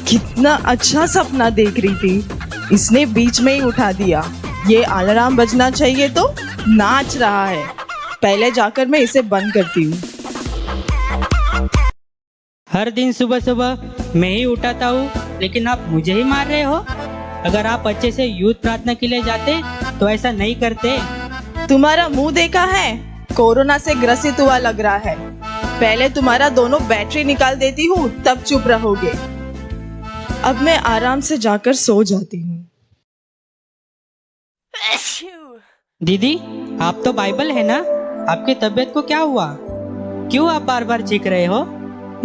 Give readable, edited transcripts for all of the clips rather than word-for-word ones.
कितना अच्छा सपना देख रही थी, इसने बीच में ही उठा दिया। ये अलार्म बजना चाहिए तो नाच रहा है। पहले जाकर मैं इसे बंद करती हूँ। हर दिन सुबह सुबह मैं ही उठाता हूँ, लेकिन आप मुझे ही मार रहे हो। अगर आप अच्छे से यूथ प्रार्थना के लिए जाते तो ऐसा नहीं करते। तुम्हारा मुंह देखा है, कोरोना से ग्रसित हुआ लग रहा है। पहले तुम्हारा दोनों बैटरी निकाल देती हूँ, तब चुप रहोगे। अब मैं आराम से जाकर सो जाती हूँ। दीदी, आप तो बाइबल है ना, आपकी तबीयत को क्या हुआ? क्यों आप बार बार चीख रहे हो?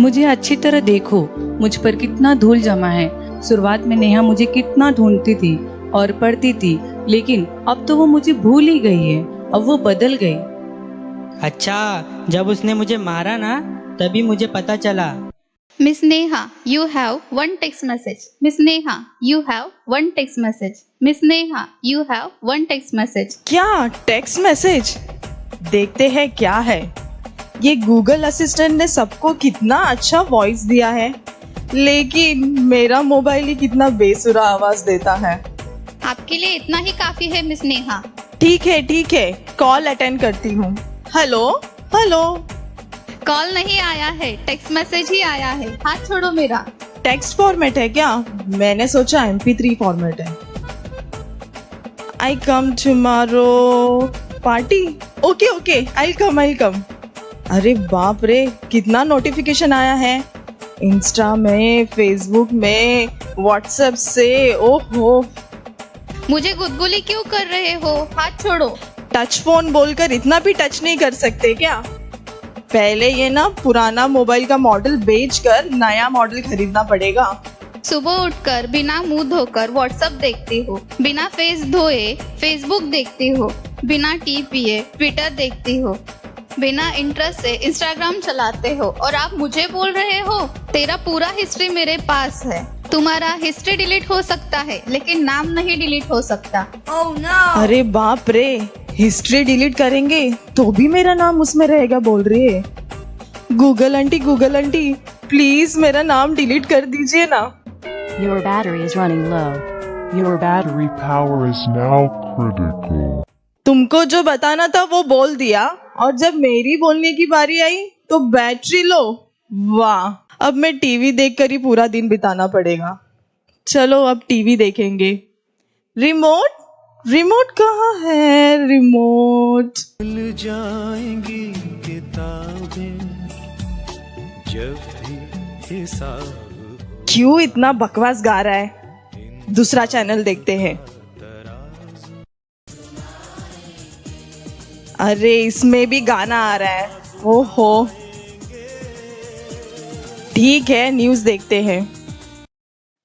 मुझे अच्छी तरह देखो, मुझ पर कितना धूल जमा है। शुरुआत में नेहा मुझे कितना ढूंढती थी और पढ़ती थी, लेकिन अब तो वो मुझे भूल ही गई है। अब वो बदल गई। अच्छा, जब उसने मुझे मारा ना, तभी मुझे पता चला। Miss Neha, you have one text message. Miss Neha, you have one text message. Miss Neha, you have one text message. क्या टेक्स्ट मैसेज? देखते हैं क्या है। ये गूगल असिस्टेंट ने सबको कितना अच्छा वॉइस दिया है, लेकिन मेरा मोबाइल ही कितना बेसुरा आवाज देता है। आपके लिए इतना ही काफी है मिस नेहा। ठीक है, कॉल अटेंड करती हूँ। Hello hello. कॉल नहीं आया है, टेक्स्ट मैसेज ही आया है। हाथ छोड़ो मेरा। टेक्स्ट फॉर्मेट है क्या? मैंने सोचा MP3 फॉर्मेट है। आई कम टुमारो पार्टी। ओके, आई कम। अरे बाप रे, कितना नोटिफिकेशन आया है। इंस्टा में, फेसबुक में, व्हाट्सएप से। ओहो, मुझे गुदगुली क्यों कर रहे हो? हाथ छोड़ो। टच फोन बोलकर इतना भी टच नहीं कर सकते क्या? पहले ये ना पुराना मोबाइल का मॉडल बेचकर नया मॉडल खरीदना पड़ेगा। सुबह उठकर बिना मुंह धोकर व्हाट्सएप देखती हो, बिना फेस धोए फेसबुक देखती हो, बिना टी पिए ट्विटर देखती हो, बिना इंटरेस्ट से इंस्टाग्राम चलाते हो, और आप मुझे बोल रहे हो तेरा पूरा हिस्ट्री मेरे पास है। तुम्हारा हिस्ट्री डिलीट हो सकता है, लेकिन नाम नहीं डिलीट हो सकता। Oh no! अरे बाप रे, हिस्ट्री डिलीट करेंगे तो भी मेरा नाम उसमें रहेगा बोल रही है। गूगल आंटी, प्लीज मेरा नाम डिलीट कर दीजिए ना। Your battery is running low. Your battery power is now critical. तुमको जो बताना था वो बोल दिया, और जब मेरी बोलने की बारी आई तो बैटरी लो। वाह, अब मैं टीवी देखकर ही पूरा दिन बिताना पड़ेगा। चलो अब टीवी देखेंगे। रिमोट कहाँ है? रिमोट। मिल जाएंगी किताबें जब भी हिसाब। क्यों इतना बकवास गा रहा है? दूसरा चैनल देखते हैं। अरे इसमें भी गाना आ रहा है। ओहो, ठीक है, न्यूज़ देखते हैं।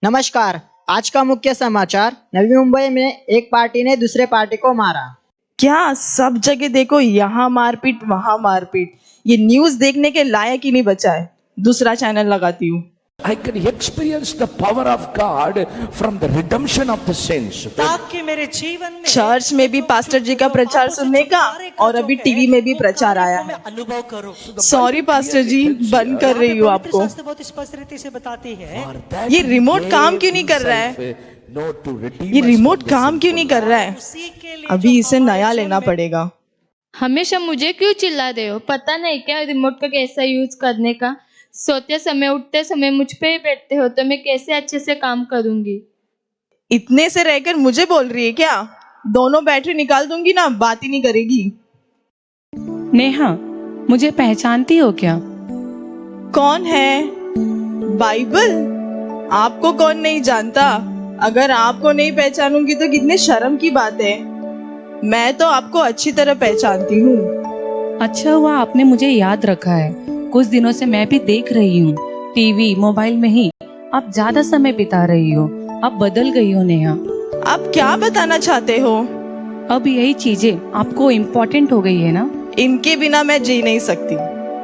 नमस्कार, आज का मुख्य समाचार। नवी मुंबई में एक पार्टी ने दूसरे पार्टी को मारा। क्या सब जगह देखो, यहाँ मारपीट वहाँ मारपीट। ये न्यूज़ देखने के लायक ही नहीं बचा है। दूसरा चैनल लगाती हूँ। I can experience the power of God from the redemption of the saints. ताकि मेरे जीवन में चर्च में भी पास्टर जी का प्रचार सुनने का, और अभी टीवी में भी प्रचार आया है। अनुभव करो। सॉरी पास्टर जी, बंद कर रही हूँ आपको। बहुत स्पष्ट रीति से बताती है। ये रिमोट काम क्यों नहीं कर रहा है? अभी इसे नया लेना पड़ेगा। हमेशा मुझे क्यों चिल्ला रहे हो? पता नहीं क्या रिमोट का कैसा यूज करने का? सोते समय उठते समय मुझ पे ही बैठते हो, तो मैं कैसे अच्छे से काम करूंगी? इतने से रहकर मुझे बोल रही है क्या? दोनों बैटरी निकाल दूंगी ना, बात ही नहीं करेगी। नेहा, मुझे पहचानती हो क्या? कौन है? बाइबल? आपको कौन नहीं जानता? अगर आपको नहीं पहचानूंगी तो कितने शर्म की बात है। मैं तो आपको अच्छी तरह पहचानती हूँ। अच्छा हुआ आपने मुझे याद रखा है। कुछ दिनों से मैं भी देख रही हूँ, टीवी मोबाइल में ही आप ज्यादा समय बिता रही हो। अब बदल गई हो नेहा। आप क्या बताना चाहते हो? अब यही चीजें आपको इम्पोर्टेंट हो गई है ना? इनके बिना मैं जी नहीं सकती।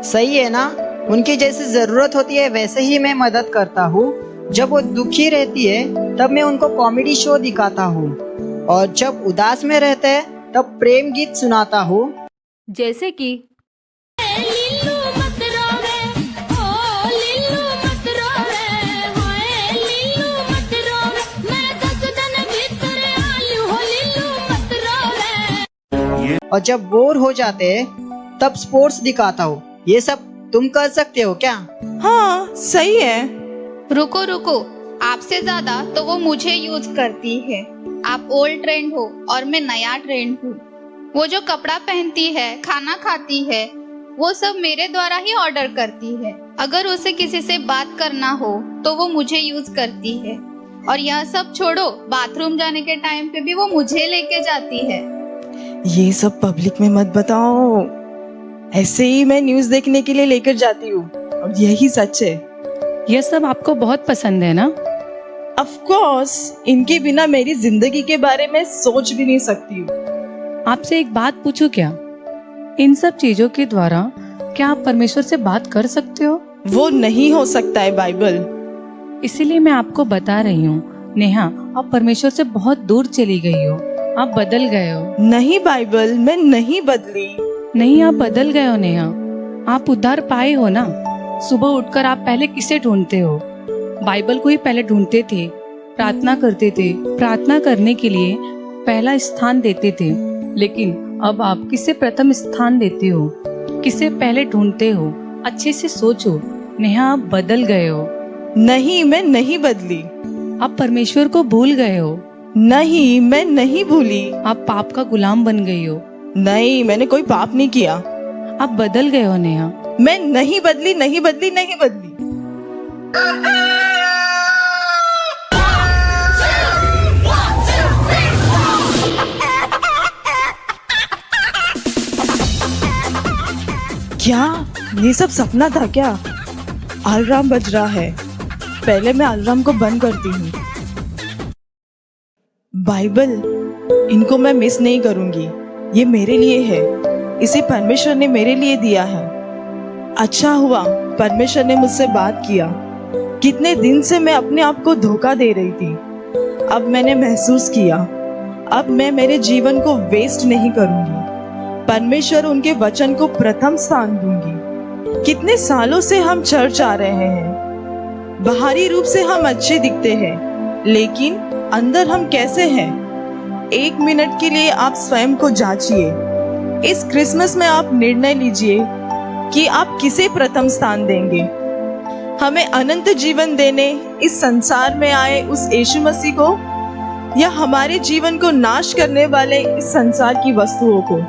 सही है ना? उनकी जैसी जरूरत होती है वैसे ही मैं मदद करता हूँ। जब वो दुखी रहती है तब मैं उनको कॉमेडी शो दिखाता हूँ, और जब उदास में रहते हैं तब प्रेम गीत सुनाता हूँ। जैसे कि और जब बोर हो जाते तब स्पोर्ट्स दिखाता हूँ। ये सब तुम कर सकते हो क्या? हाँ सही है। रुको रुको, आपसे ज्यादा तो वो मुझे यूज करती है। आप ओल्ड ट्रेंड हो और मैं नया ट्रेंड हूँ। वो जो कपड़ा पहनती है, खाना खाती है, वो सब मेरे द्वारा ही ऑर्डर करती है। अगर उसे किसी से बात करना हो तो वो मुझे यूज करती है। और यह सब छोड़ो, बाथरूम जाने के टाइम पे भी वो मुझे लेके जाती है। ये सब पब्लिक में मत बताओ। ऐसे ही मैं न्यूज़ देखने के लिए लेकर जाती हूँ और यही सच है। यह सब आपको बहुत पसंद है ना? ऑफ कोर्स, इनके बिना मेरी जिंदगी के बारे में सोच भी नहीं सकती हूँ। आपसे एक बात पूछूं क्या? इन सब चीजों के द्वारा क्या आप परमेश्वर से बात कर सकते हो? वो नहीं हो सकता है बाइबल। इसीलिए मैं आपको बता रही हूँ नेहा, आप परमेश्वर से बहुत दूर चली गई हो। आप बदल गए हो। नहीं बाइबल, मैं नहीं बदली। नहीं, आप बदल गए हो नेहा। आप उद्धार पाए हो ना। सुबह उठकर आप पहले किसे ढूंढते हो? बाइबल को ही पहले ढूंढते थे, प्रार्थना करते थे, प्रार्थना करने के लिए पहला स्थान देते थे। लेकिन अब आप किसे प्रथम स्थान देते हो? किसे पहले ढूंढते हो? अच्छे से सोचो नेहा, आप बदल गए हो। नहीं, मैं नहीं बदली। आप परमेश्वर को भूल गए हो। नहीं, मैं नहीं भूली। आप पाप का गुलाम बन गई हो। नहीं, मैंने कोई पाप नहीं किया। आप बदल गए हो नेहा। मैं नहीं बदली, नहीं बदली, नहीं बदली। क्या ये सब सपना था क्या? अलार्म बज रहा है। पहले मैं अलार्म को बंद करती हूँ। बाइबल, इनको मैं मिस नहीं करूंगी। ये मेरे लिए है। इसे परमेश्वर ने मेरे लिए दिया है। अच्छा हुआ परमेश्वर ने मुझसे बात किया। कितने दिन से मैं अपने आप को धोखा दे रही थी। अब मैंने महसूस किया, अब मैं मेरे जीवन को वेस्ट नहीं करूंगी। परमेश्वर उनके वचन को प्रथम स्थान दूंगी। कितने सालों से हम चर्च आ रहे हैं। बाहरी रूप से हम अच्छे दिखते हैं, लेकिन अंदर हम कैसे हैं? 1 मिनट के लिए आप स्वयं को जांचिए। इस क्रिसमस में आप निर्णय लीजिए कि आप किसे प्रथम स्थान देंगे। हमें अनंत जीवन देने इस संसार में आए उस यीशु मसीह को, या हमारे जीवन को नाश करने वाले इस संसार की वस्तुओं को?